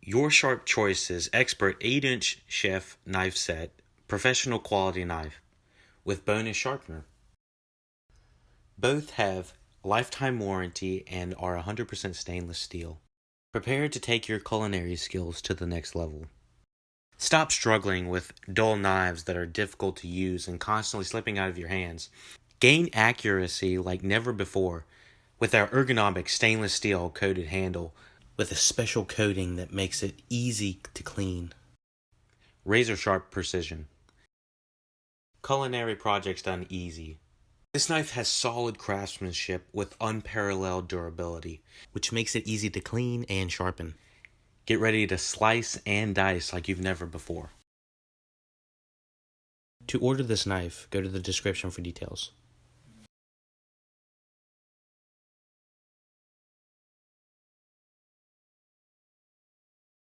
Your sharp choices, expert 8-inch chef knife set, professional quality knife, with bonus sharpener. Both have lifetime warranty and are 100% stainless steel. Prepare to take your culinary skills to the next level. Stop struggling with dull knives that are difficult to use and constantly slipping out of your hands. Gain accuracy like never before with our ergonomic stainless steel coated handle with a special coating that makes it easy to clean. Razor sharp precision. Culinary projects done easy. This knife has solid craftsmanship with unparalleled durability, which makes it easy to clean and sharpen. Get ready to slice and dice like you've never before. To order this knife, go to the description for details.